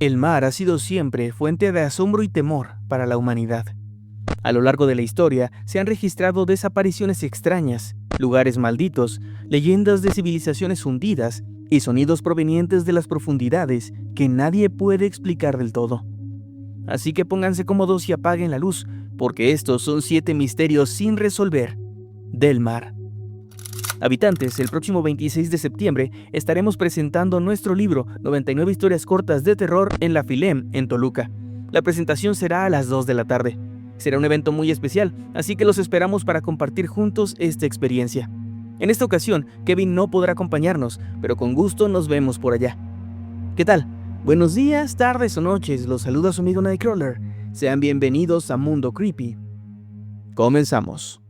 El mar ha sido siempre fuente de asombro y temor para la humanidad. A lo largo de la historia se han registrado desapariciones extrañas, lugares malditos, leyendas de civilizaciones hundidas y sonidos provenientes de las profundidades que nadie puede explicar del todo. Así que pónganse cómodos y apaguen la luz, porque estos son 7 misterios sin resolver del mar. Habitantes, el próximo 26 de septiembre estaremos presentando nuestro libro 99 historias cortas de terror en la Filem, en Toluca. La presentación será a las 2 de la tarde. Será un evento muy especial, así que los esperamos para compartir juntos esta experiencia. En esta ocasión, Kevin no podrá acompañarnos, pero con gusto nos vemos por allá. ¿Qué tal? Buenos días, tardes o noches, los saluda su amigo Nightcrawler. Sean bienvenidos a Mundo Creepy. Comenzamos.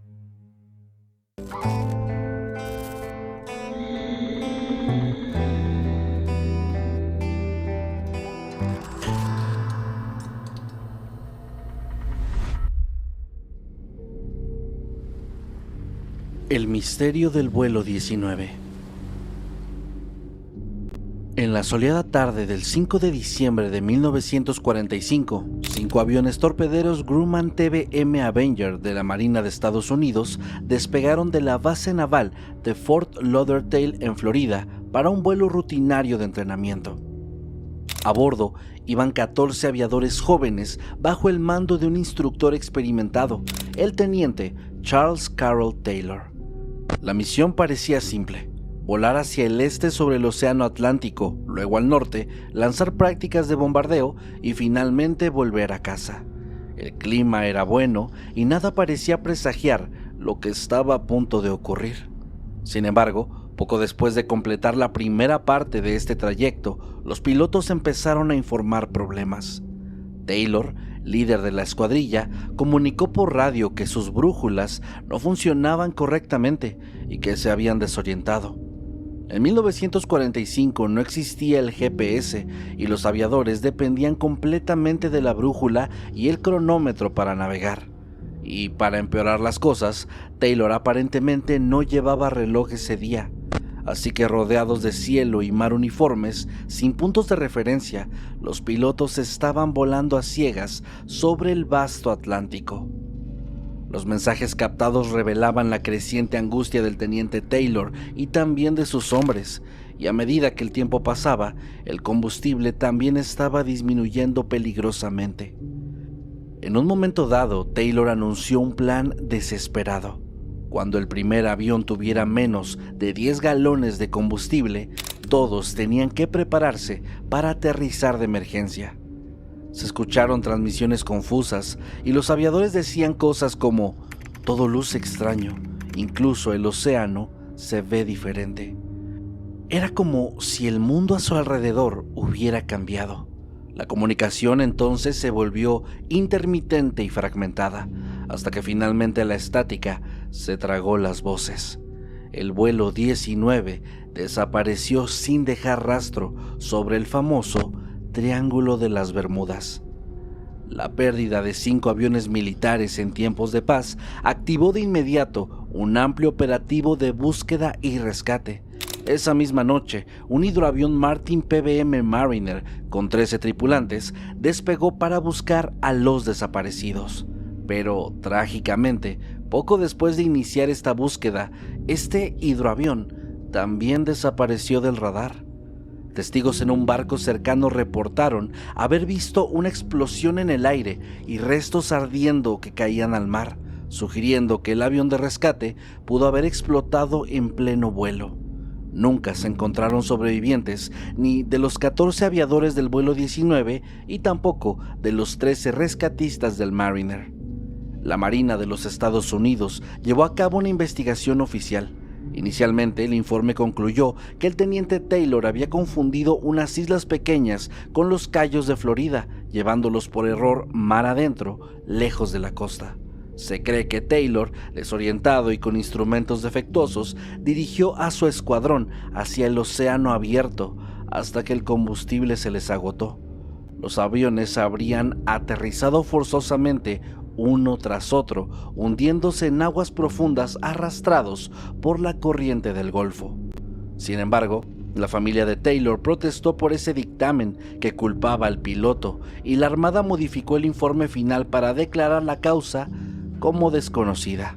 El misterio del vuelo 19. En la soleada tarde del 5 de diciembre de 1945, 5 aviones torpederos Grumman TBM Avenger de la Marina de Estados Unidos despegaron de la base naval de Fort Lauderdale en Florida para un vuelo rutinario de entrenamiento. A bordo iban 14 aviadores jóvenes bajo el mando de un instructor experimentado, el teniente Charles Carroll Taylor. La misión parecía simple: volar hacia el este sobre el Océano Atlántico, luego al norte, lanzar prácticas de bombardeo y finalmente volver a casa. El clima era bueno y nada parecía presagiar lo que estaba a punto de ocurrir. Sin embargo, poco después de completar la primera parte de este trayecto, los pilotos empezaron a informar problemas. Taylor, líder de la escuadrilla, comunicó por radio que sus brújulas no funcionaban correctamente y que se habían desorientado. En 1945 no existía el GPS y los aviadores dependían completamente de la brújula y el cronómetro para navegar. Y para empeorar las cosas, Taylor aparentemente no llevaba reloj ese día. Así que, rodeados de cielo y mar uniformes, sin puntos de referencia, los pilotos estaban volando a ciegas sobre el vasto Atlántico. Los mensajes captados revelaban la creciente angustia del teniente Taylor y también de sus hombres, y a medida que el tiempo pasaba, el combustible también estaba disminuyendo peligrosamente. En un momento dado, Taylor anunció un plan desesperado. Cuando el primer avión tuviera menos de 10 galones de combustible, todos tenían que prepararse para aterrizar de emergencia. Se escucharon transmisiones confusas y los aviadores decían cosas como: todo luce extraño, incluso el océano se ve diferente. Era como si el mundo a su alrededor hubiera cambiado. La comunicación entonces se volvió intermitente y fragmentada, hasta que finalmente la estática se tragó las voces. El vuelo 19 desapareció sin dejar rastro sobre el famoso Triángulo de las Bermudas. La pérdida de 5 aviones militares en tiempos de paz activó de inmediato un amplio operativo de búsqueda y rescate. Esa misma noche, un hidroavión Martin PBM Mariner con 13 tripulantes despegó para buscar a los desaparecidos. Pero, trágicamente, poco después de iniciar esta búsqueda, este hidroavión también desapareció del radar. Testigos en un barco cercano reportaron haber visto una explosión en el aire y restos ardiendo que caían al mar, sugiriendo que el avión de rescate pudo haber explotado en pleno vuelo. Nunca se encontraron sobrevivientes ni de los 14 aviadores del vuelo 19 y tampoco de los 13 rescatistas del Mariner. La Marina de los Estados Unidos llevó a cabo una investigación oficial. Inicialmente, el informe concluyó que el teniente Taylor había confundido unas islas pequeñas con los Cayos de Florida, llevándolos por error mar adentro, lejos de la costa. Se cree que Taylor, desorientado y con instrumentos defectuosos, dirigió a su escuadrón hacia el océano abierto hasta que el combustible se les agotó. Los aviones habrían aterrizado forzosamente uno tras otro, hundiéndose en aguas profundas arrastrados por la corriente del Golfo. Sin embargo, La familia de Taylor protestó por ese dictamen que culpaba al piloto y la Armada modificó el informe final para declarar la causa como desconocida.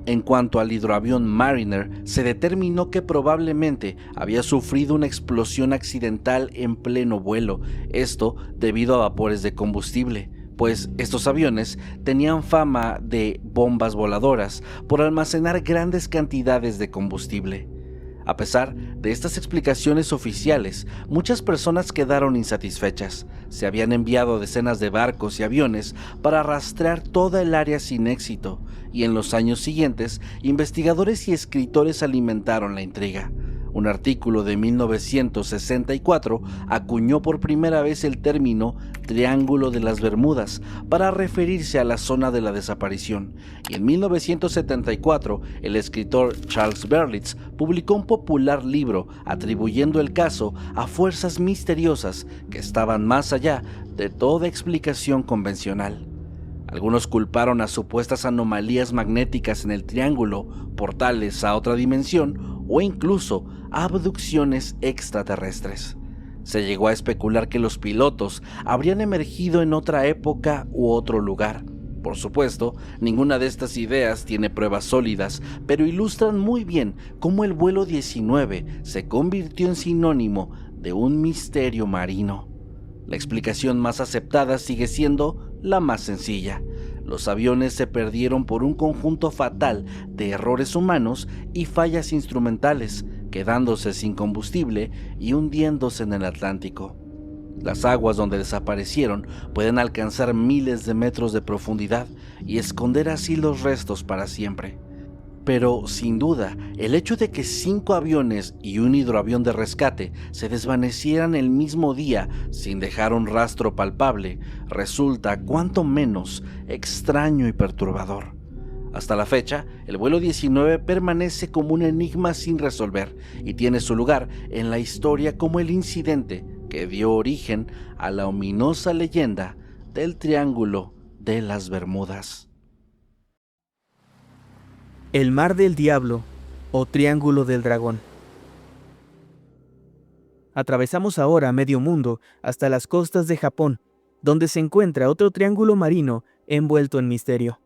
En cuanto al hidroavión Mariner, se determinó que probablemente había sufrido una explosión accidental en pleno vuelo, esto debido a vapores de combustible, pues estos aviones tenían fama de bombas voladoras por almacenar grandes cantidades de combustible. A pesar de estas explicaciones oficiales, muchas personas quedaron insatisfechas. Se habían enviado decenas de barcos y aviones para rastrear toda el área sin éxito, y en los años siguientes, investigadores y escritores alimentaron la intriga. Un artículo de 1964 acuñó por primera vez el término Triángulo de las Bermudas para referirse a la zona de la desaparición, y en 1974 el escritor Charles Berlitz publicó un popular libro atribuyendo el caso a fuerzas misteriosas que estaban más allá de toda explicación convencional. Algunos culparon a supuestas anomalías magnéticas en el triángulo, portales a otra dimensión o incluso abducciones extraterrestres. Se llegó a especular que los pilotos habrían emergido en otra época u otro lugar. Por supuesto, ninguna de estas ideas tiene pruebas sólidas, pero ilustran muy bien cómo el vuelo 19 se convirtió en sinónimo de un misterio marino. La explicación más aceptada sigue siendo la más sencilla. Los aviones se perdieron por un conjunto fatal de errores humanos y fallas instrumentales, quedándose sin combustible y hundiéndose en el Atlántico. Las aguas donde desaparecieron pueden alcanzar miles de metros de profundidad y esconder así los restos para siempre. Pero, sin duda, el hecho de que 5 aviones y un hidroavión de rescate se desvanecieran el mismo día sin dejar un rastro palpable resulta cuanto menos extraño y perturbador. Hasta la fecha, el vuelo 19 permanece como un enigma sin resolver y tiene su lugar en la historia como el incidente que dio origen a la ominosa leyenda del Triángulo de las Bermudas. El Mar del Diablo o Triángulo del Dragón. Atravesamos ahora medio mundo hasta las costas de Japón, donde se encuentra otro triángulo marino envuelto en misterio.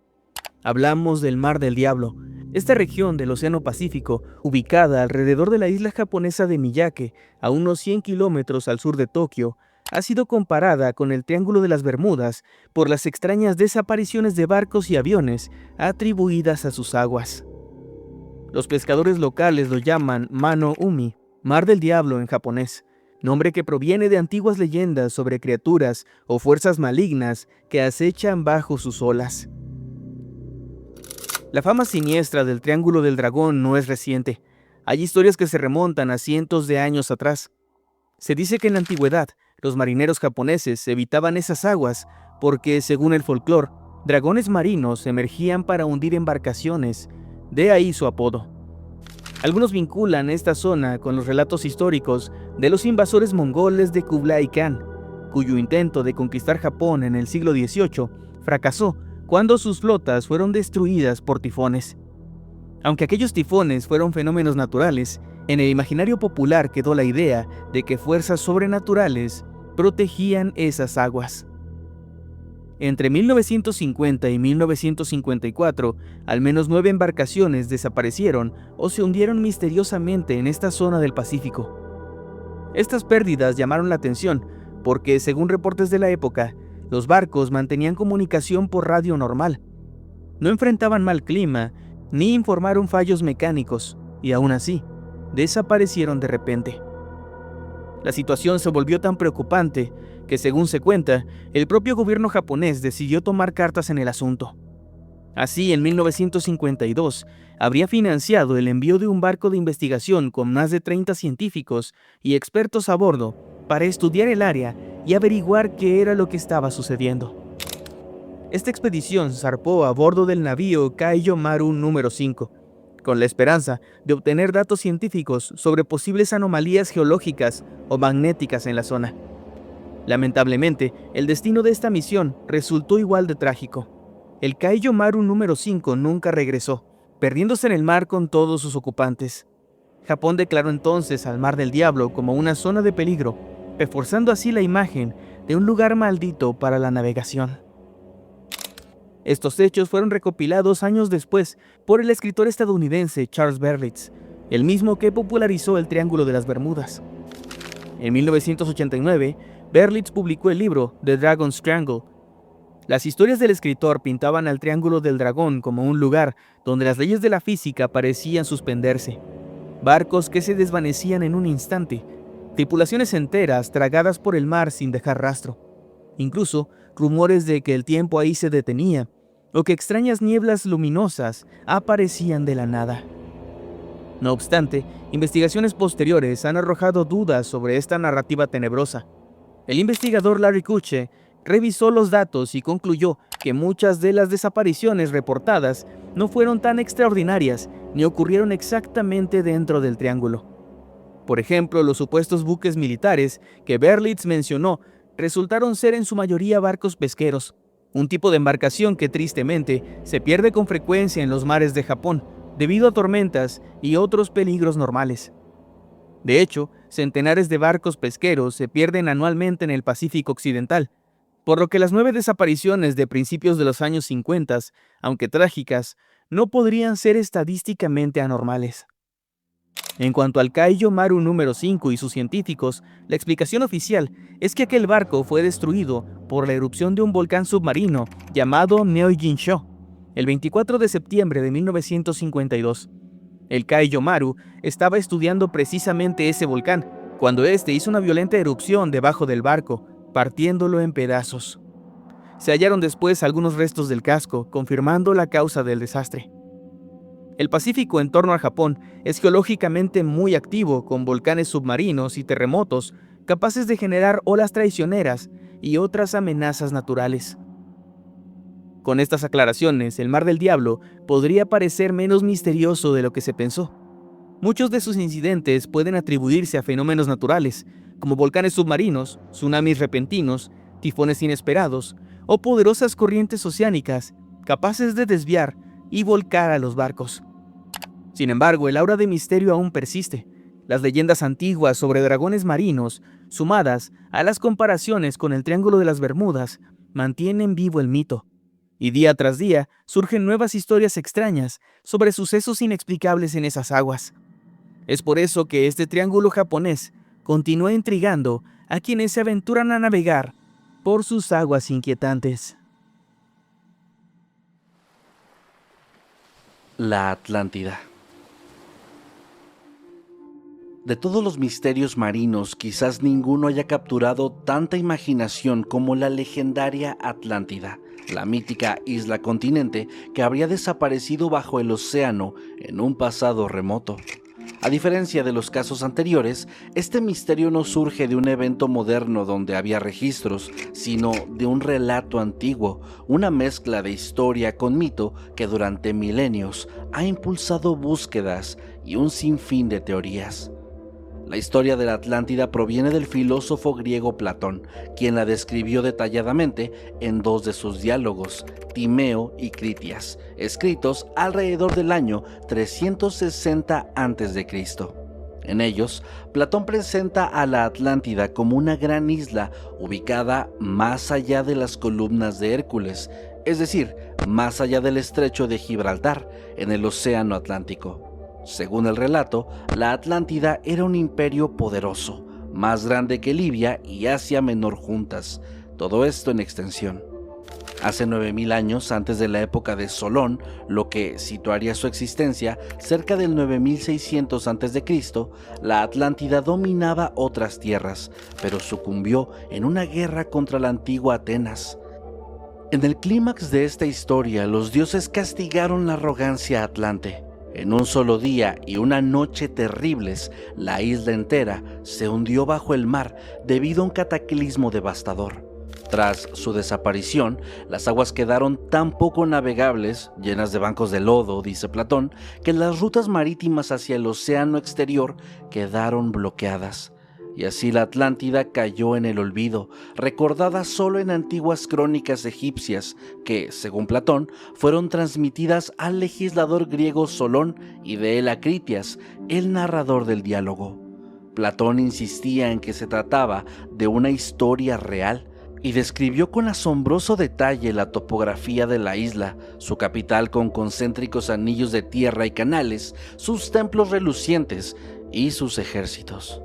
Hablamos del Mar del Diablo, esta región del Océano Pacífico, ubicada alrededor de la isla japonesa de Miyake, a unos 100 kilómetros al sur de Tokio, ha sido comparada con el Triángulo de las Bermudas por las extrañas desapariciones de barcos y aviones atribuidas a sus aguas. Los pescadores locales lo llaman Mano Umi, Mar del Diablo en japonés, nombre que proviene de antiguas leyendas sobre criaturas o fuerzas malignas que acechan bajo sus olas. La fama siniestra del Triángulo del Dragón no es reciente. Hay historias que se remontan a cientos de años atrás. Se dice que en la antigüedad, los marineros japoneses evitaban esas aguas porque, según el folclore, dragones marinos emergían para hundir embarcaciones, de ahí su apodo. Algunos vinculan esta zona con los relatos históricos de los invasores mongoles de Kublai Khan, cuyo intento de conquistar Japón en el siglo XVIII fracasó cuando sus flotas fueron destruidas por tifones. Aunque aquellos tifones fueron fenómenos naturales, en el imaginario popular quedó la idea de que fuerzas sobrenaturales protegían esas aguas. Entre 1950 y 1954, al menos 9 embarcaciones desaparecieron o se hundieron misteriosamente en esta zona del Pacífico. Estas pérdidas llamaron la atención porque, según reportes de la época, los barcos mantenían comunicación por radio normal. No enfrentaban mal clima ni informaron fallos mecánicos, y aún así, desaparecieron de repente. La situación se volvió tan preocupante que, según se cuenta, el propio gobierno japonés decidió tomar cartas en el asunto. Así, en 1952, habría financiado el envío de un barco de investigación con más de 30 científicos y expertos a bordo para estudiar el área y averiguar qué era lo que estaba sucediendo. Esta expedición zarpó a bordo del navío Kaiyo Maru número 5, con la esperanza de obtener datos científicos sobre posibles anomalías geológicas o magnéticas en la zona. Lamentablemente, el destino de esta misión resultó igual de trágico. El Kaiyo Maru número 5 nunca regresó, perdiéndose en el mar con todos sus ocupantes. Japón declaró entonces al Mar del Diablo como una zona de peligro, reforzando así la imagen de un lugar maldito para la navegación. Estos hechos fueron recopilados años después por el escritor estadounidense Charles Berlitz, el mismo que popularizó el Triángulo de las Bermudas. En 1989, Berlitz publicó el libro The Dragon's Triangle. Las historias del escritor pintaban al Triángulo del Dragón como un lugar donde las leyes de la física parecían suspenderse. Barcos que se desvanecían en un instante, tripulaciones enteras tragadas por el mar sin dejar rastro. Incluso rumores de que el tiempo ahí se detenía, o que extrañas nieblas luminosas aparecían de la nada. No obstante, investigaciones posteriores han arrojado dudas sobre esta narrativa tenebrosa. El investigador Larry Kuche revisó los datos y concluyó que muchas de las desapariciones reportadas no fueron tan extraordinarias ni ocurrieron exactamente dentro del triángulo. Por ejemplo, los supuestos buques militares que Berlitz mencionó resultaron ser en su mayoría barcos pesqueros, un tipo de embarcación que tristemente se pierde con frecuencia en los mares de Japón debido a tormentas y otros peligros normales. De hecho, centenares de barcos pesqueros se pierden anualmente en el Pacífico Occidental, por lo que las 9 desapariciones de principios de los años 50, aunque trágicas, no podrían ser estadísticamente anormales. En cuanto al Kaiyo Maru número 5 y sus científicos, la explicación oficial es que aquel barco fue destruido por la erupción de un volcán submarino llamado Myojinsho, el 24 de septiembre de 1952. El Kaiyo Maru estaba estudiando precisamente ese volcán, cuando este hizo una violenta erupción debajo del barco, partiéndolo en pedazos. Se hallaron después algunos restos del casco, confirmando la causa del desastre. El Pacífico en torno a Japón es geológicamente muy activo, con volcanes submarinos y terremotos capaces de generar olas traicioneras y otras amenazas naturales. Con estas aclaraciones, el Mar del Diablo podría parecer menos misterioso de lo que se pensó. Muchos de sus incidentes pueden atribuirse a fenómenos naturales, como volcanes submarinos, tsunamis repentinos, tifones inesperados o poderosas corrientes oceánicas capaces de desviar y volcar a los barcos. Sin embargo, el aura de misterio aún persiste. Las leyendas antiguas sobre dragones marinos, sumadas a las comparaciones con el Triángulo de las Bermudas, mantienen vivo el mito. Y día tras día surgen nuevas historias extrañas sobre sucesos inexplicables en esas aguas. Es por eso que este triángulo japonés continúa intrigando a quienes se aventuran a navegar por sus aguas inquietantes. La Atlántida. De todos los misterios marinos, quizás ninguno haya capturado tanta imaginación como la legendaria Atlántida, la mítica isla continente que habría desaparecido bajo el océano en un pasado remoto. A diferencia de los casos anteriores, este misterio no surge de un evento moderno donde había registros, sino de un relato antiguo, una mezcla de historia con mito que durante milenios ha impulsado búsquedas y un sinfín de teorías. La historia de la Atlántida proviene del filósofo griego Platón, quien la describió detalladamente en 2 de sus diálogos, Timeo y Critias, escritos alrededor del año 360 a.C. En ellos, Platón presenta a la Atlántida como una gran isla ubicada más allá de las columnas de Hércules, es decir, más allá del estrecho de Gibraltar, en el océano Atlántico. Según el relato, la Atlántida era un imperio poderoso, más grande que Libia y Asia Menor juntas, todo esto en extensión. Hace 9000 años, antes de la época de Solón, lo que situaría su existencia cerca del 9600 a.C., la Atlántida dominaba otras tierras, pero sucumbió en una guerra contra la antigua Atenas. En el clímax de esta historia, los dioses castigaron la arrogancia atlante. En un solo día y una noche terribles, la isla entera se hundió bajo el mar debido a un cataclismo devastador. Tras su desaparición, las aguas quedaron tan poco navegables, llenas de bancos de lodo, dice Platón, que las rutas marítimas hacia el océano exterior quedaron bloqueadas. y así la Atlántida cayó en el olvido, recordada solo en antiguas crónicas egipcias que, según Platón, fueron transmitidas al legislador griego Solón y de él a Critias, el narrador del diálogo. Platón insistía en que se trataba de una historia real y describió con asombroso detalle la topografía de la isla, su capital con concéntricos anillos de tierra y canales, sus templos relucientes y sus ejércitos.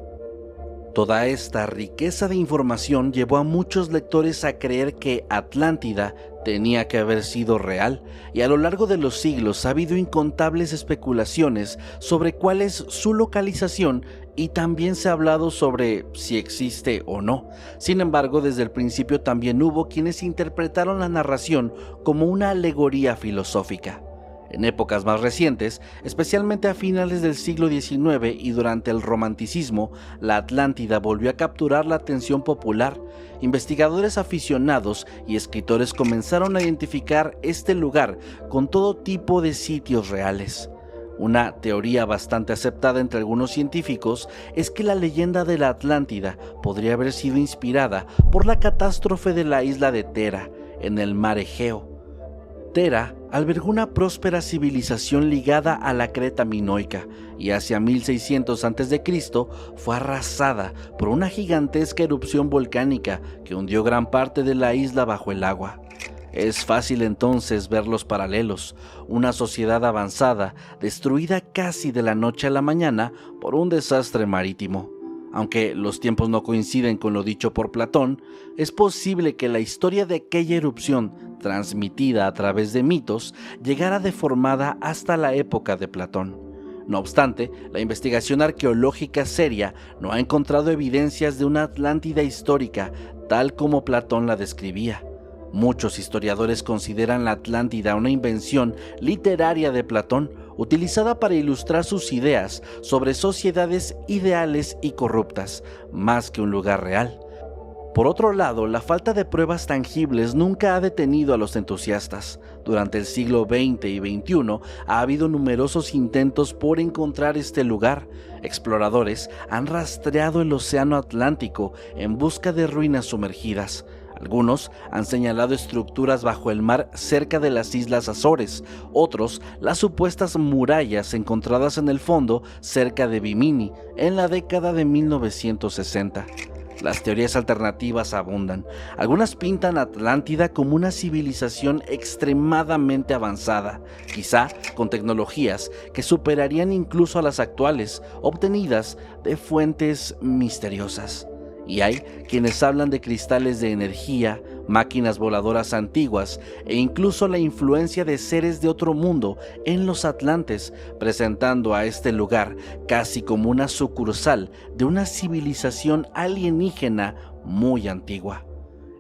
Toda esta riqueza de información llevó a muchos lectores a creer que Atlántida tenía que haber sido real, y a lo largo de los siglos ha habido incontables especulaciones sobre cuál es su localización, y también se ha hablado sobre si existe o no. Sin embargo, desde el principio también hubo quienes interpretaron la narración como una alegoría filosófica. En épocas más recientes, especialmente a finales del siglo XIX y durante el Romanticismo, la Atlántida volvió a capturar la atención popular. Investigadores aficionados y escritores comenzaron a identificar este lugar con todo tipo de sitios reales. Una teoría bastante aceptada entre algunos científicos es que la leyenda de la Atlántida podría haber sido inspirada por la catástrofe de la isla de Tera, en el mar Egeo. Tera albergó una próspera civilización ligada a la Creta minoica y hacia 1600 a.C. fue arrasada por una gigantesca erupción volcánica que hundió gran parte de la isla bajo el agua. Es fácil entonces ver los paralelos, una sociedad avanzada destruida casi de la noche a la mañana por un desastre marítimo. Aunque los tiempos no coinciden con lo dicho por Platón, es posible que la historia de aquella erupción, transmitida a través de mitos, llegara deformada hasta la época de Platón. No obstante, la investigación arqueológica seria no ha encontrado evidencias de una Atlántida histórica tal como Platón la describía. Muchos historiadores consideran la Atlántida una invención literaria de Platón, utilizada para ilustrar sus ideas sobre sociedades ideales y corruptas, más que un lugar real. Por otro lado, la falta de pruebas tangibles nunca ha detenido a los entusiastas. Durante el siglo XX y XXI ha habido numerosos intentos por encontrar este lugar. Exploradores han rastreado el océano Atlántico en busca de ruinas sumergidas. Algunos han señalado estructuras bajo el mar cerca de las Islas Azores, otros las supuestas murallas encontradas en el fondo cerca de Bimini en la década de 1960. Las teorías alternativas abundan. Algunas pintan a Atlántida como una civilización extremadamente avanzada, quizá con tecnologías que superarían incluso a las actuales, obtenidas de fuentes misteriosas. Y hay quienes hablan de cristales de energía, máquinas voladoras antiguas e incluso la influencia de seres de otro mundo en los atlantes, presentando a este lugar casi como una sucursal de una civilización alienígena muy antigua.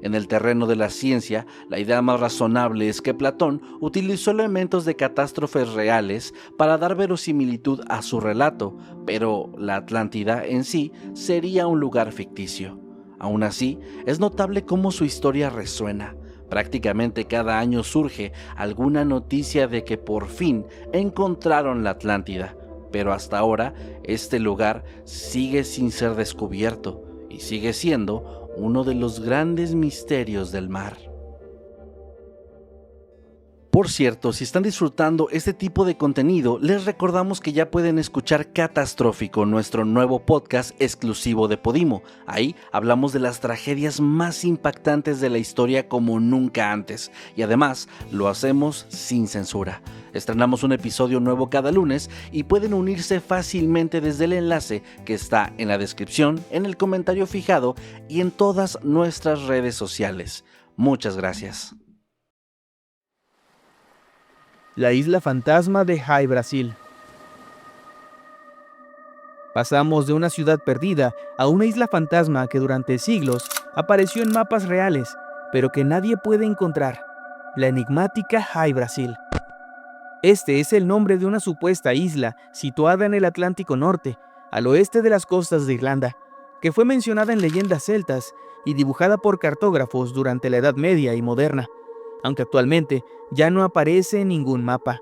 En el terreno de la ciencia, la idea más razonable es que Platón utilizó elementos de catástrofes reales para dar verosimilitud a su relato, pero la Atlántida en sí sería un lugar ficticio. Aún así, es notable cómo su historia resuena. Prácticamente cada año surge alguna noticia de que por fin encontraron la Atlántida, pero hasta ahora este lugar sigue sin ser descubierto y sigue siendo uno de los grandes misterios del mar. Por cierto, si están disfrutando este tipo de contenido, les recordamos que ya pueden escuchar Catastrófico, nuestro nuevo podcast exclusivo de Podimo. Ahí hablamos de las tragedias más impactantes de la historia como nunca antes, y además lo hacemos sin censura. Estrenamos un episodio nuevo cada lunes y pueden unirse fácilmente desde el enlace que está en la descripción, en el comentario fijado y en todas nuestras redes sociales. Muchas gracias. La isla fantasma de Jai, Brasil. Pasamos de una ciudad perdida a una isla fantasma que durante siglos apareció en mapas reales, pero que nadie puede encontrar. La enigmática Jai, Brasil. Este es el nombre de una supuesta isla situada en el Atlántico Norte, al oeste de las costas de Irlanda, que fue mencionada en leyendas celtas y dibujada por cartógrafos durante la Edad Media y moderna, aunque actualmente ya no aparece en ningún mapa.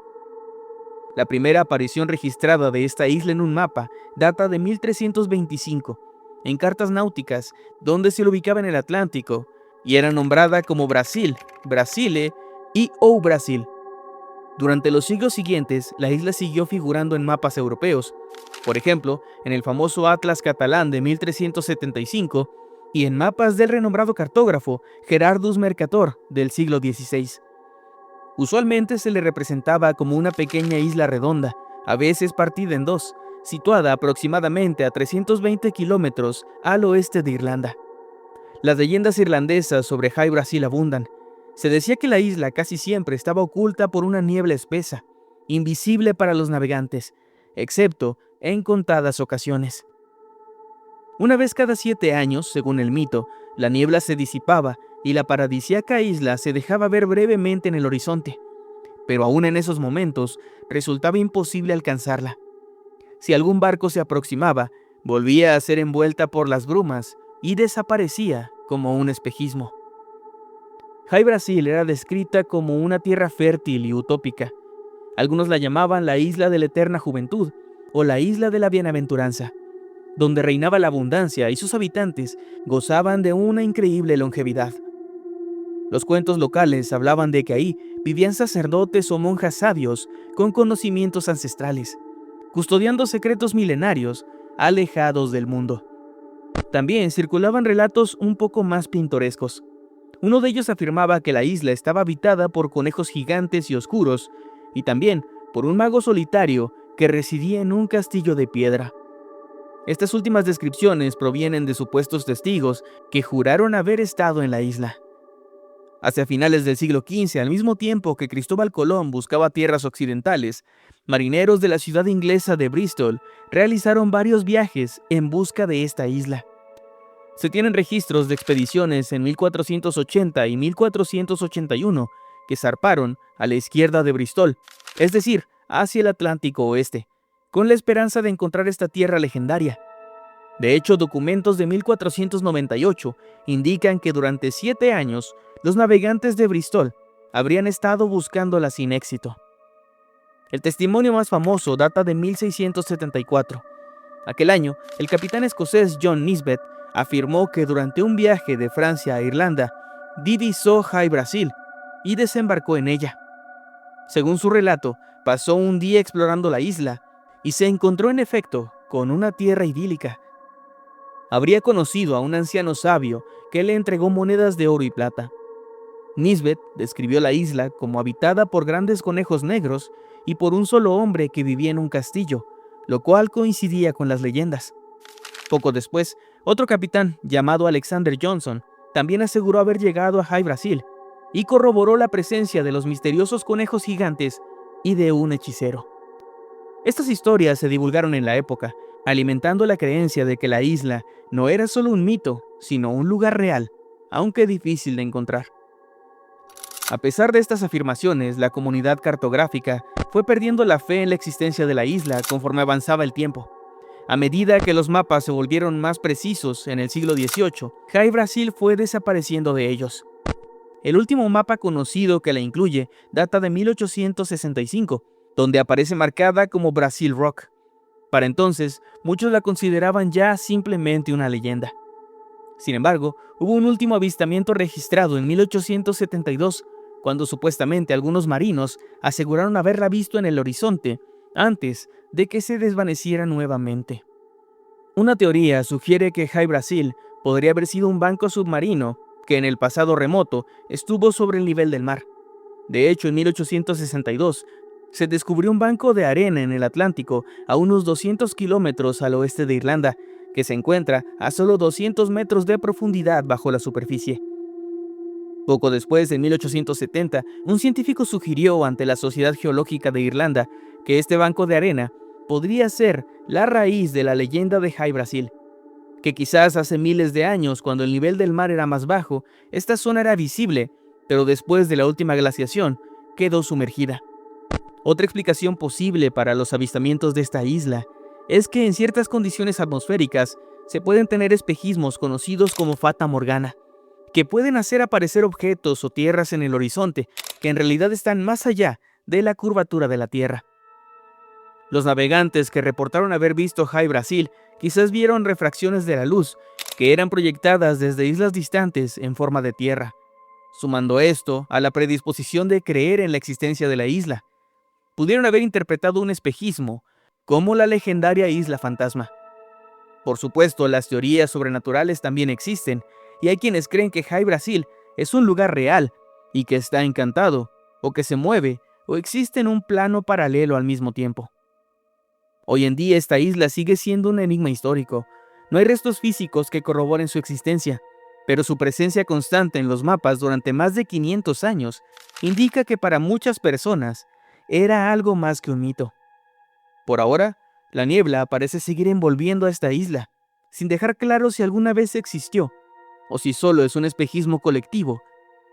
La primera aparición registrada de esta isla en un mapa data de 1325, en cartas náuticas, donde se lo ubicaba en el Atlántico, y era nombrada como Brasil, Brasile y ou Brasil. Durante los siglos siguientes, la isla siguió figurando en mapas europeos, por ejemplo, en el famoso Atlas catalán de 1375 y en mapas del renombrado cartógrafo Gerardus Mercator del siglo XVI. Usualmente se le representaba como una pequeña isla redonda, a veces partida en dos, situada aproximadamente a 320 kilómetros al oeste de Irlanda. Las leyendas irlandesas sobre High Brasil abundan. Se decía que la isla casi siempre estaba oculta por una niebla espesa, invisible para los navegantes, excepto en contadas ocasiones. Una vez cada 7 años, según el mito, la niebla se disipaba y la paradisíaca isla se dejaba ver brevemente en el horizonte, pero aún en esos momentos resultaba imposible alcanzarla. Si algún barco se aproximaba, volvía a ser envuelta por las brumas y desaparecía como un espejismo. High Brasil era descrita como una tierra fértil y utópica. Algunos la llamaban la isla de la eterna juventud o la isla de la bienaventuranza, donde reinaba la abundancia y sus habitantes gozaban de una increíble longevidad. Los cuentos locales hablaban de que ahí vivían sacerdotes o monjas sabios con conocimientos ancestrales, custodiando secretos milenarios alejados del mundo. También circulaban relatos un poco más pintorescos. Uno de ellos afirmaba que la isla estaba habitada por conejos gigantes y oscuros, y también por un mago solitario que residía en un castillo de piedra. Estas últimas descripciones provienen de supuestos testigos que juraron haber estado en la isla. Hacia finales del siglo XV, al mismo tiempo que Cristóbal Colón buscaba tierras occidentales, marineros de la ciudad inglesa de Bristol realizaron varios viajes en busca de esta isla. Se tienen registros de expediciones en 1480 y 1481 que zarparon a la izquierda de Bristol, es decir, hacia el Atlántico Oeste, con la esperanza de encontrar esta tierra legendaria. De hecho, documentos de 1498 indican que durante 7 años los navegantes de Bristol habrían estado buscándola sin éxito. El testimonio más famoso data de 1674. Aquel año, el capitán escocés John Nisbet afirmó que durante un viaje de Francia a Irlanda, divisó High Brasil y desembarcó en ella. Según su relato, pasó un día explorando la isla y se encontró en efecto con una tierra idílica. Habría conocido a un anciano sabio que le entregó monedas de oro y plata. Nisbet describió la isla como habitada por grandes conejos negros y por un solo hombre que vivía en un castillo, lo cual coincidía con las leyendas. Poco después, otro capitán llamado Alexander Johnson también aseguró haber llegado a High Brasil y corroboró la presencia de los misteriosos conejos gigantes y de un hechicero. Estas historias se divulgaron en la época, alimentando la creencia de que la isla no era solo un mito, sino un lugar real, aunque difícil de encontrar. A pesar de estas afirmaciones, la comunidad cartográfica fue perdiendo la fe en la existencia de la isla conforme avanzaba el tiempo. A medida que los mapas se volvieron más precisos en el siglo XVIII, High Brasil fue desapareciendo de ellos. El último mapa conocido que la incluye data de 1865, donde aparece marcada como Brasil Rock. Para entonces, muchos la consideraban ya simplemente una leyenda. Sin embargo, hubo un último avistamiento registrado en 1872, cuando supuestamente algunos marinos aseguraron haberla visto en el horizonte antes de que se desvaneciera nuevamente. Una teoría sugiere que High Brasil podría haber sido un banco submarino que en el pasado remoto estuvo sobre el nivel del mar. De hecho, en 1862 se descubrió un banco de arena en el Atlántico a unos 200 kilómetros al oeste de Irlanda, que se encuentra a solo 200 metros de profundidad bajo la superficie. Poco después, en 1870, un científico sugirió ante la Sociedad Geológica de Irlanda que este banco de arena podría ser la raíz de la leyenda de High Brasil, que quizás hace miles de años, cuando el nivel del mar era más bajo, esta zona era visible, pero después de la última glaciación, quedó sumergida. Otra explicación posible para los avistamientos de esta isla es que en ciertas condiciones atmosféricas se pueden tener espejismos conocidos como Fata Morgana, que pueden hacer aparecer objetos o tierras en el horizonte que en realidad están más allá de la curvatura de la Tierra. Los navegantes que reportaron haber visto High Brasil quizás vieron refracciones de la luz que eran proyectadas desde islas distantes en forma de tierra, sumando esto a la predisposición de creer en la existencia de la isla. Pudieron haber interpretado un espejismo como la legendaria isla fantasma. Por supuesto, las teorías sobrenaturales también existen, y hay quienes creen que High Brasil es un lugar real y que está encantado, o que se mueve, o existe en un plano paralelo al mismo tiempo. Hoy en día esta isla sigue siendo un enigma histórico. No hay restos físicos que corroboren su existencia, pero su presencia constante en los mapas durante más de 500 años indica que para muchas personas era algo más que un mito. Por ahora, la niebla parece seguir envolviendo a esta isla, sin dejar claro si alguna vez existió, o si solo es un espejismo colectivo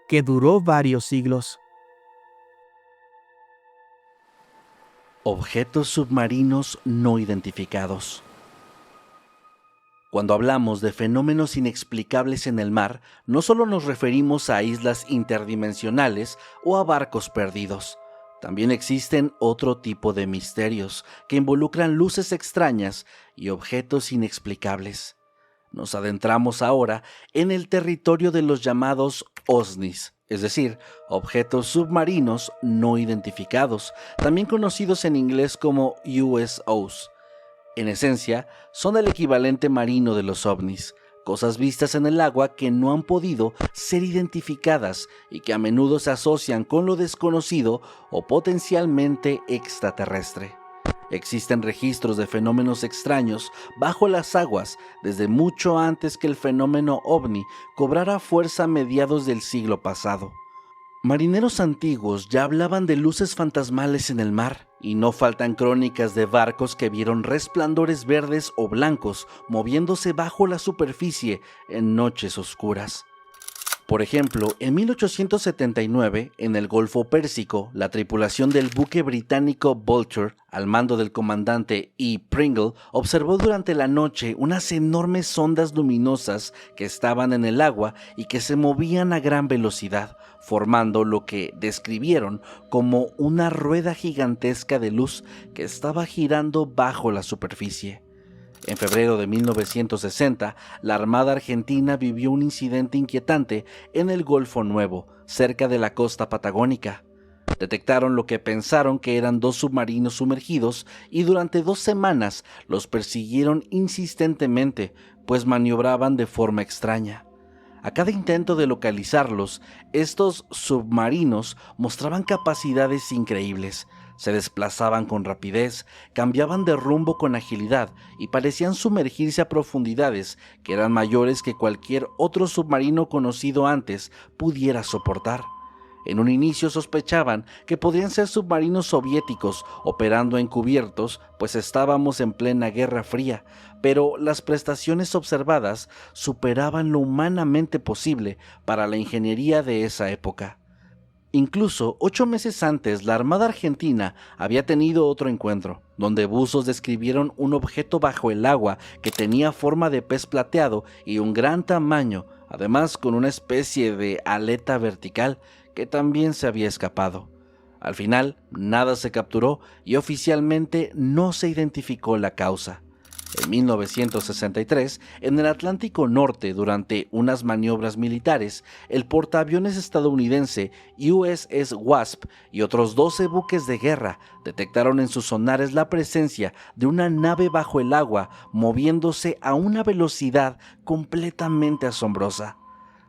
que duró varios siglos. Objetos submarinos no identificados. Cuando hablamos de fenómenos inexplicables en el mar, no solo nos referimos a islas interdimensionales o a barcos perdidos. También existen otro tipo de misterios que involucran luces extrañas y objetos inexplicables. Nos adentramos ahora en el territorio de los llamados OSNIs, es decir, objetos submarinos no identificados, también conocidos en inglés como USOs. En esencia, son el equivalente marino de los ovnis, cosas vistas en el agua que no han podido ser identificadas y que a menudo se asocian con lo desconocido o potencialmente extraterrestre. Existen registros de fenómenos extraños bajo las aguas desde mucho antes que el fenómeno ovni cobrara fuerza a mediados del siglo pasado. Marineros antiguos ya hablaban de luces fantasmales en el mar, y no faltan crónicas de barcos que vieron resplandores verdes o blancos moviéndose bajo la superficie en noches oscuras. Por ejemplo, en 1879, en el Golfo Pérsico, la tripulación del buque británico Vulture, al mando del comandante E. Pringle, observó durante la noche unas enormes ondas luminosas que estaban en el agua y que se movían a gran velocidad, formando lo que describieron como una rueda gigantesca de luz que estaba girando bajo la superficie. En febrero de 1960, la Armada Argentina vivió un incidente inquietante en el Golfo Nuevo, cerca de la costa patagónica. Detectaron lo que pensaron que eran 2 submarinos sumergidos y durante 2 semanas los persiguieron insistentemente, pues maniobraban de forma extraña. A cada intento de localizarlos, estos submarinos mostraban capacidades increíbles. Se desplazaban con rapidez, cambiaban de rumbo con agilidad y parecían sumergirse a profundidades que eran mayores que cualquier otro submarino conocido antes pudiera soportar. En un inicio sospechaban que podrían ser submarinos soviéticos operando encubiertos, pues estábamos en plena Guerra Fría, pero las prestaciones observadas superaban lo humanamente posible para la ingeniería de esa época. Incluso 8 meses antes, la Armada Argentina había tenido otro encuentro, donde buzos describieron un objeto bajo el agua que tenía forma de pez plateado y un gran tamaño, además con una especie de aleta vertical que también se había escapado. Al final, nada se capturó y oficialmente no se identificó la causa. En 1963, en el Atlántico Norte, durante unas maniobras militares, el portaaviones estadounidense USS Wasp y otros 12 buques de guerra detectaron en sus sonares la presencia de una nave bajo el agua moviéndose a una velocidad completamente asombrosa.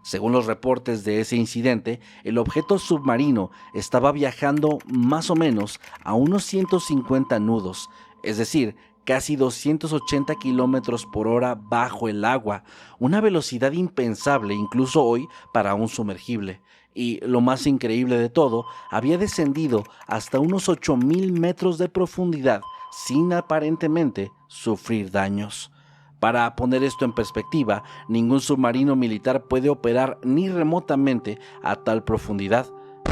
Según los reportes de ese incidente, el objeto submarino estaba viajando más o menos a unos 150 nudos, es decir, casi 280 kilómetros por hora bajo el agua, una velocidad impensable incluso hoy para un sumergible. Y lo más increíble de todo, había descendido hasta unos 8,000 metros de profundidad sin aparentemente sufrir daños. Para poner esto en perspectiva, ningún submarino militar puede operar ni remotamente a tal profundidad.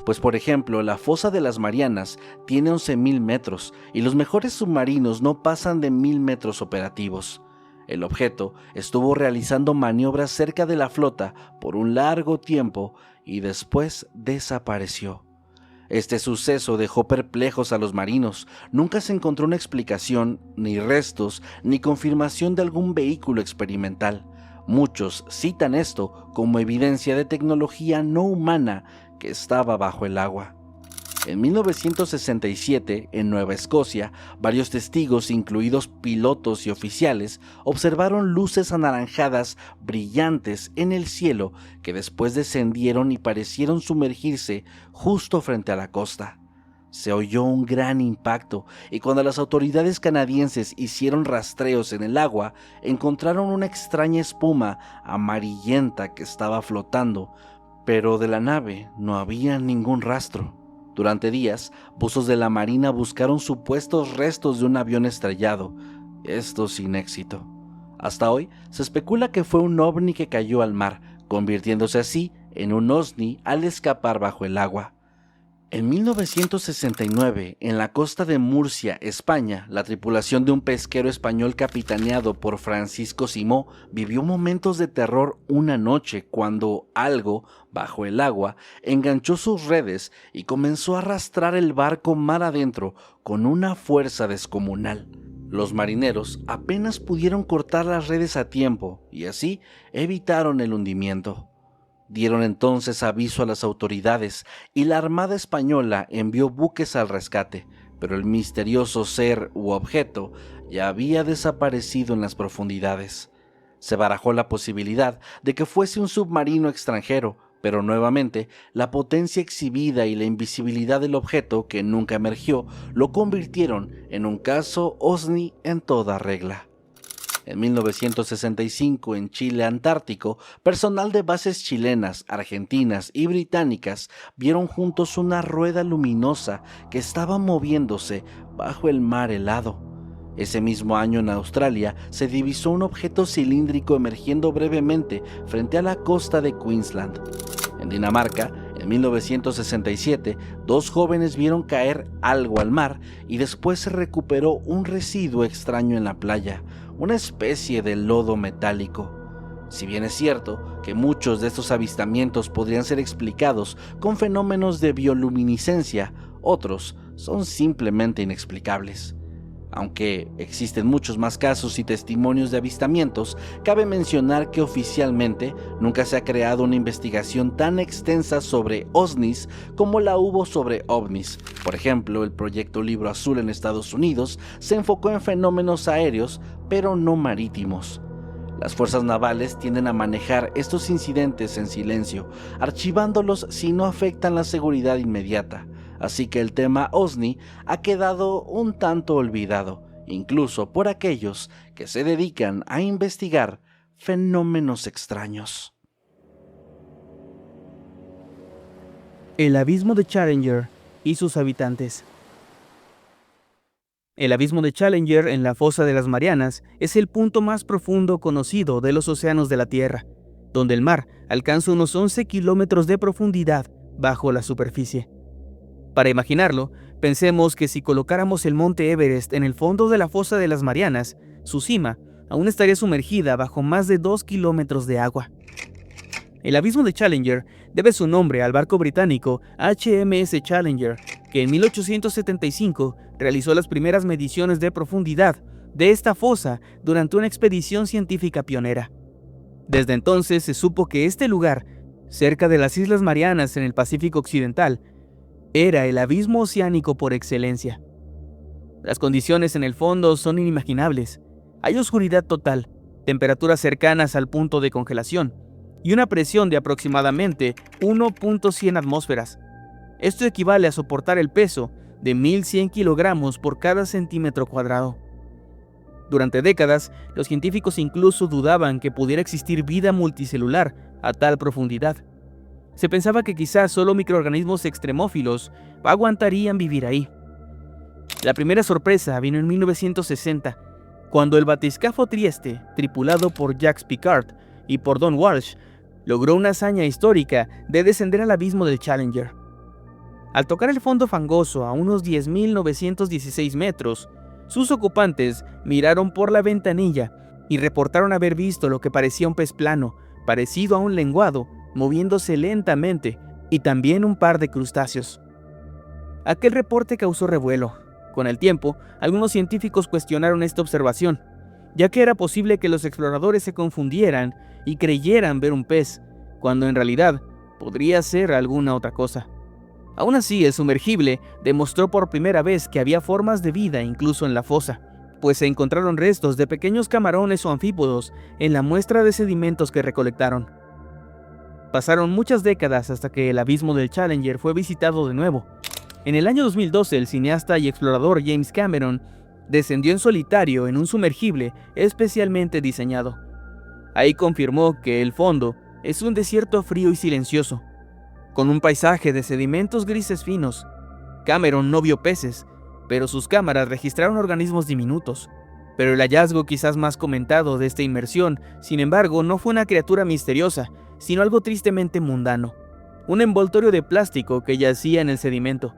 Pues por ejemplo, la fosa de las Marianas tiene 11,000 metros y los mejores submarinos no pasan de 1,000 metros operativos. El objeto estuvo realizando maniobras cerca de la flota por un largo tiempo y después desapareció. Este suceso dejó perplejos a los marinos. Nunca se encontró una explicación, ni restos, ni confirmación de algún vehículo experimental. Muchos citan esto como evidencia de tecnología no humana que estaba bajo el agua. En 1967, en Nueva Escocia, varios testigos, incluidos pilotos y oficiales, observaron luces anaranjadas brillantes en el cielo que después descendieron y parecieron sumergirse justo frente a la costa. Se oyó un gran impacto y cuando las autoridades canadienses hicieron rastreos en el agua, encontraron una extraña espuma amarillenta que estaba flotando, pero de la nave no había ningún rastro. Durante días, buzos de la Marina buscaron supuestos restos de un avión estrellado, esto sin éxito. Hasta hoy, se especula que fue un ovni que cayó al mar, convirtiéndose así en un OSNI al escapar bajo el agua. En 1969, en la costa de Murcia, España, la tripulación de un pesquero español capitaneado por Francisco Simó vivió momentos de terror una noche cuando algo, bajo el agua, enganchó sus redes y comenzó a arrastrar el barco mar adentro con una fuerza descomunal. Los marineros apenas pudieron cortar las redes a tiempo y así evitaron el hundimiento. Dieron entonces aviso a las autoridades y la Armada Española envió buques al rescate, pero el misterioso ser u objeto ya había desaparecido en las profundidades. Se barajó la posibilidad de que fuese un submarino extranjero, pero nuevamente la potencia exhibida y la invisibilidad del objeto que nunca emergió lo convirtieron en un caso OSNI en toda regla. En 1965, en Chile Antártico, personal de bases chilenas, argentinas y británicas vieron juntos una rueda luminosa que estaba moviéndose bajo el mar helado. Ese mismo año en Australia se divisó un objeto cilíndrico emergiendo brevemente frente a la costa de Queensland. En Dinamarca, en 1967, dos jóvenes vieron caer algo al mar y después se recuperó un residuo extraño en la playa, una especie de lodo metálico. Si bien es cierto que muchos de estos avistamientos podrían ser explicados con fenómenos de bioluminiscencia, otros son simplemente inexplicables. Aunque existen muchos más casos y testimonios de avistamientos, cabe mencionar que oficialmente nunca se ha creado una investigación tan extensa sobre OSNIs como la hubo sobre OVNIs. Por ejemplo, el proyecto Libro Azul en Estados Unidos se enfocó en fenómenos aéreos, pero no marítimos. Las fuerzas navales tienden a manejar estos incidentes en silencio, archivándolos si no afectan la seguridad inmediata. Así que el tema OSNI ha quedado un tanto olvidado, incluso por aquellos que se dedican a investigar fenómenos extraños. El abismo de Challenger y sus habitantes. El abismo de Challenger en la fosa de las Marianas es el punto más profundo conocido de los océanos de la Tierra, donde el mar alcanza unos 11 kilómetros de profundidad bajo la superficie. Para imaginarlo, pensemos que si colocáramos el monte Everest en el fondo de la fosa de las Marianas, su cima aún estaría sumergida bajo más de 2 kilómetros de agua. El abismo de Challenger debe su nombre al barco británico HMS Challenger, que en 1875 realizó las primeras mediciones de profundidad de esta fosa durante una expedición científica pionera. Desde entonces se supo que este lugar, cerca de las Islas Marianas en el Pacífico Occidental, era el abismo oceánico por excelencia. Las condiciones en el fondo son inimaginables. Hay oscuridad total, temperaturas cercanas al punto de congelación y una presión de aproximadamente 1.100 atmósferas. Esto equivale a soportar el peso de 1.100 kilogramos por cada centímetro cuadrado. Durante décadas, los científicos incluso dudaban que pudiera existir vida multicelular a tal profundidad. Se pensaba que quizás solo microorganismos extremófilos aguantarían vivir ahí. La primera sorpresa vino en 1960, cuando el batiscafo Trieste, tripulado por Jacques Piccard y por Don Walsh, logró una hazaña histórica de descender al abismo del Challenger. Al tocar el fondo fangoso a unos 10.916 metros, sus ocupantes miraron por la ventanilla y reportaron haber visto lo que parecía un pez plano, parecido a un lenguado, moviéndose lentamente, y también un par de crustáceos. Aquel reporte causó revuelo. Con el tiempo, algunos científicos cuestionaron esta observación, ya que era posible que los exploradores se confundieran y creyeran ver un pez, cuando en realidad podría ser alguna otra cosa. Aún así, el sumergible demostró por primera vez que había formas de vida incluso en la fosa, pues se encontraron restos de pequeños camarones o anfípodos en la muestra de sedimentos que recolectaron. Pasaron muchas décadas hasta que el abismo del Challenger fue visitado de nuevo. En el año 2012, el cineasta y explorador James Cameron descendió en solitario en un sumergible especialmente diseñado. Ahí confirmó que el fondo es un desierto frío y silencioso, con un paisaje de sedimentos grises finos. Cameron no vio peces, pero sus cámaras registraron organismos diminutos. Pero el hallazgo quizás más comentado de esta inmersión, sin embargo, no fue una criatura misteriosa, sino algo tristemente mundano. Un envoltorio de plástico que yacía en el sedimento.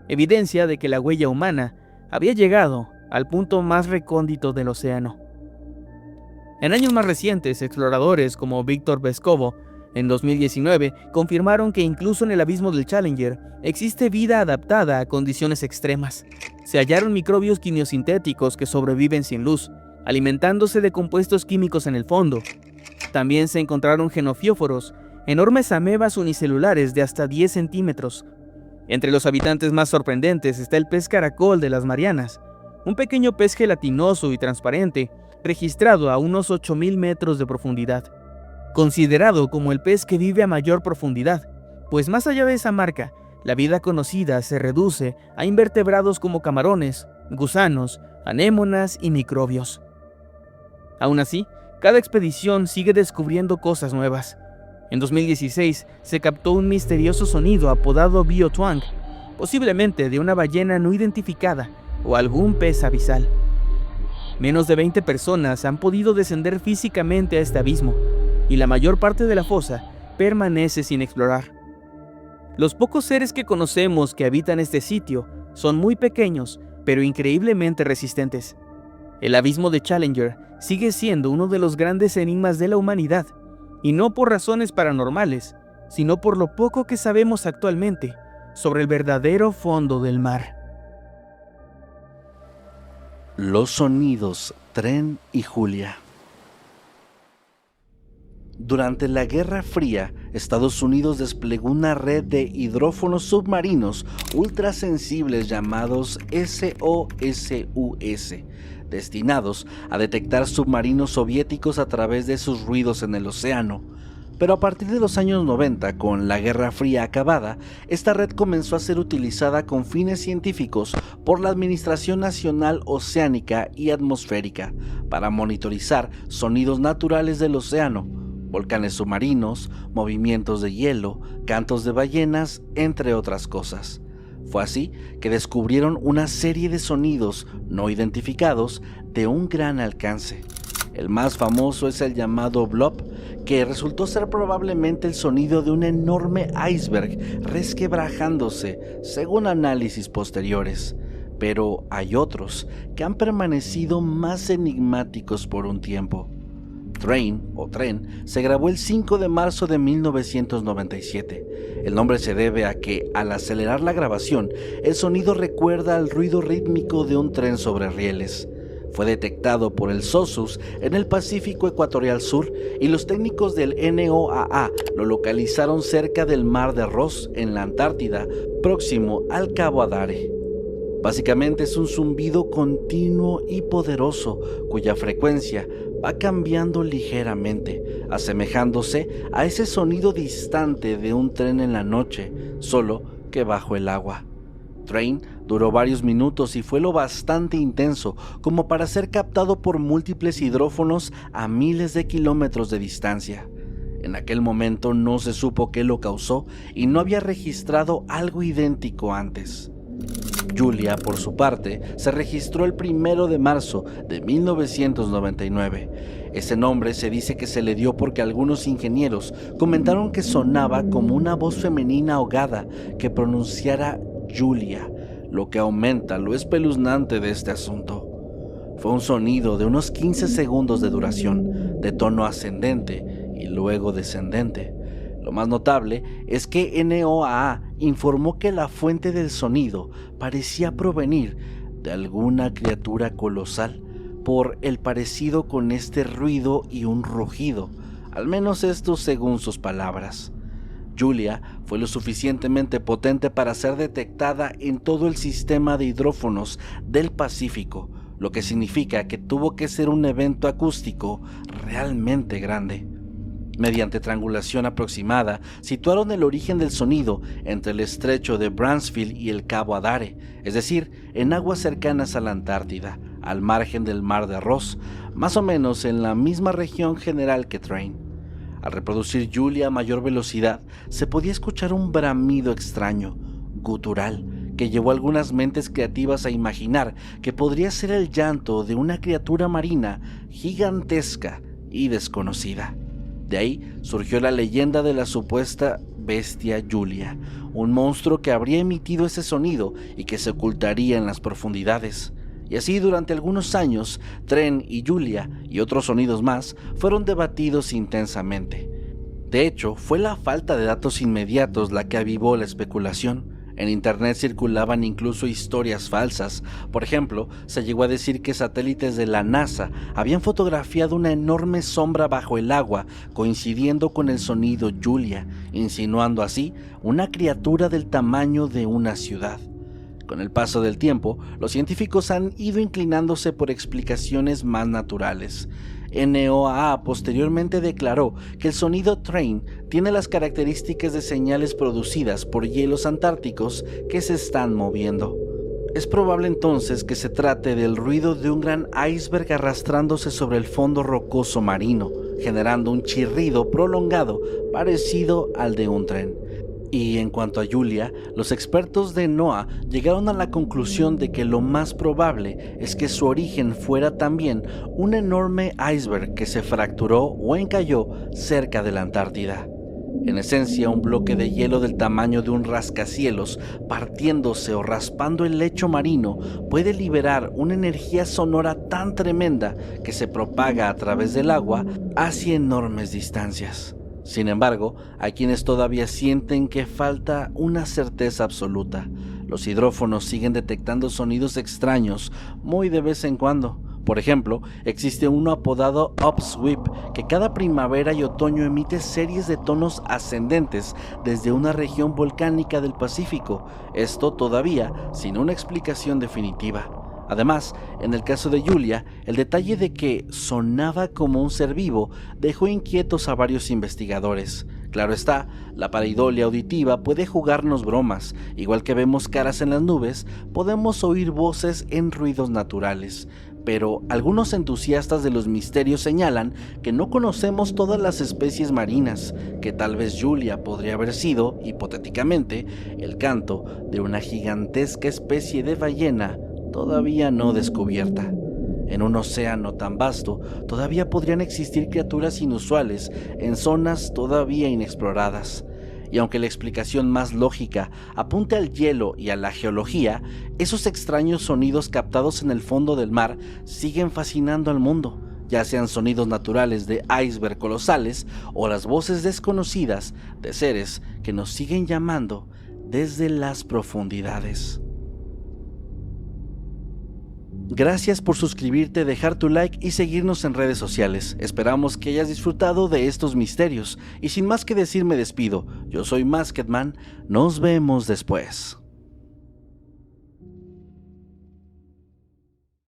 Evidencia de que la huella humana había llegado al punto más recóndito del océano. En años más recientes, exploradores como Víctor Vescovo, en 2019, confirmaron que incluso en el abismo del Challenger existe vida adaptada a condiciones extremas. Se hallaron microbios quimiosintéticos que sobreviven sin luz, alimentándose de compuestos químicos en el fondo. También se encontraron genofióforos, enormes amebas unicelulares de hasta 10 centímetros. Entre los habitantes más sorprendentes está el pez caracol de las Marianas, un pequeño pez gelatinoso y transparente, registrado a unos 8.000 metros de profundidad. Considerado como el pez que vive a mayor profundidad, pues más allá de esa marca, la vida conocida se reduce a invertebrados como camarones, gusanos, anémonas y microbios. Aún así, cada expedición sigue descubriendo cosas nuevas. En 2016 se captó un misterioso sonido apodado biotwang, posiblemente de una ballena no identificada o algún pez abisal. Menos de 20 personas han podido descender físicamente a este abismo, y la mayor parte de la fosa permanece sin explorar. Los pocos seres que conocemos que habitan este sitio son muy pequeños, pero increíblemente resistentes. El abismo de Challenger sigue siendo uno de los grandes enigmas de la humanidad, y no por razones paranormales, sino por lo poco que sabemos actualmente sobre el verdadero fondo del mar. Los sonidos Tren y Julia. Durante la Guerra Fría, Estados Unidos desplegó una red de hidrófonos submarinos ultrasensibles llamados SOSUS, destinados a detectar submarinos soviéticos a través de sus ruidos en el océano. Pero a partir de los años 90, con la Guerra Fría acabada, esta red comenzó a ser utilizada con fines científicos por la Administración Nacional Oceánica y Atmosférica para monitorizar sonidos naturales del océano, volcanes submarinos, movimientos de hielo, cantos de ballenas, entre otras cosas. Fue así que descubrieron una serie de sonidos no identificados de un gran alcance. El más famoso es el llamado blob, que resultó ser probablemente el sonido de un enorme iceberg resquebrajándose, según análisis posteriores. Pero hay otros que han permanecido más enigmáticos por un tiempo. Train o Tren se grabó el 5 de marzo de 1997. El nombre se debe a que, al acelerar la grabación, el sonido recuerda al ruido rítmico de un tren sobre rieles. Fue detectado por el SOSUS en el Pacífico Ecuatorial Sur y los técnicos del NOAA lo localizaron cerca del Mar de Ross, en la Antártida, próximo al Cabo Adare. Básicamente es un zumbido continuo y poderoso, cuya frecuencia va cambiando ligeramente, asemejándose a ese sonido distante de un tren en la noche, solo que bajo el agua. Train duró varios minutos y fue lo bastante intenso como para ser captado por múltiples hidrófonos a miles de kilómetros de distancia. En aquel momento no se supo qué lo causó y no había registrado algo idéntico antes. Julia, por su parte, se registró el 1 de marzo de 1999. Ese nombre se dice que se le dio porque algunos ingenieros comentaron que sonaba como una voz femenina ahogada que pronunciara Julia, lo que aumenta lo espeluznante de este asunto. Fue un sonido de unos 15 segundos de duración, de tono ascendente y luego descendente. Lo más notable es que NOAA informó que la fuente del sonido parecía provenir de alguna criatura colosal por el parecido con este ruido y un rugido, al menos esto según sus palabras. Julia fue lo suficientemente potente para ser detectada en todo el sistema de hidrófonos del Pacífico, lo que significa que tuvo que ser un evento acústico realmente grande. Mediante triangulación aproximada, situaron el origen del sonido entre el estrecho de Bransfield y el Cabo Adare, es decir, en aguas cercanas a la Antártida, al margen del Mar de Ross, más o menos en la misma región general que Train. Al reproducir Julia a mayor velocidad, se podía escuchar un bramido extraño, gutural, que llevó a algunas mentes creativas a imaginar que podría ser el llanto de una criatura marina gigantesca y desconocida. De ahí surgió la leyenda de la supuesta bestia Julia, un monstruo que habría emitido ese sonido y que se ocultaría en las profundidades. Y así durante algunos años, Tren y Julia y otros sonidos más fueron debatidos intensamente. De hecho, fue la falta de datos inmediatos la que avivó la especulación. En internet circulaban incluso historias falsas. Por ejemplo, se llegó a decir que satélites de la NASA habían fotografiado una enorme sombra bajo el agua coincidiendo con el sonido Julia, insinuando así una criatura del tamaño de una ciudad. Con el paso del tiempo, los científicos han ido inclinándose por explicaciones más naturales. NOAA posteriormente declaró que el sonido Train tiene las características de señales producidas por hielos antárticos que se están moviendo. Es probable entonces que se trate del ruido de un gran iceberg arrastrándose sobre el fondo rocoso marino, generando un chirrido prolongado parecido al de un tren. Y en cuanto a Julia, los expertos de NOAA llegaron a la conclusión de que lo más probable es que su origen fuera también un enorme iceberg que se fracturó o encalló cerca de la Antártida. En esencia, un bloque de hielo del tamaño de un rascacielos partiéndose o raspando el lecho marino puede liberar una energía sonora tan tremenda que se propaga a través del agua hacia enormes distancias. Sin embargo, hay quienes todavía sienten que falta una certeza absoluta. Los hidrófonos siguen detectando sonidos extraños muy de vez en cuando. Por ejemplo, existe uno apodado Upsweep, que cada primavera y otoño emite series de tonos ascendentes desde una región volcánica del Pacífico, esto todavía sin una explicación definitiva. Además, en el caso de Julia, el detalle de que sonaba como un ser vivo dejó inquietos a varios investigadores. Claro está, la pareidolia auditiva puede jugarnos bromas. Igual que vemos caras en las nubes, podemos oír voces en ruidos naturales. Pero algunos entusiastas de los misterios señalan que no conocemos todas las especies marinas, que tal vez Julia podría haber sido, hipotéticamente, el canto de una gigantesca especie de ballena todavía no descubierta. En un océano tan vasto, todavía podrían existir criaturas inusuales en zonas todavía inexploradas. Y aunque la explicación más lógica apunte al hielo y a la geología, esos extraños sonidos captados en el fondo del mar siguen fascinando al mundo, ya sean sonidos naturales de iceberg colosales o las voces desconocidas de seres que nos siguen llamando desde las profundidades. Gracias por suscribirte, dejar tu like y seguirnos en redes sociales. Esperamos que hayas disfrutado de estos misterios. Y sin más que decir me despido. Yo soy Masked Man. Nos vemos después.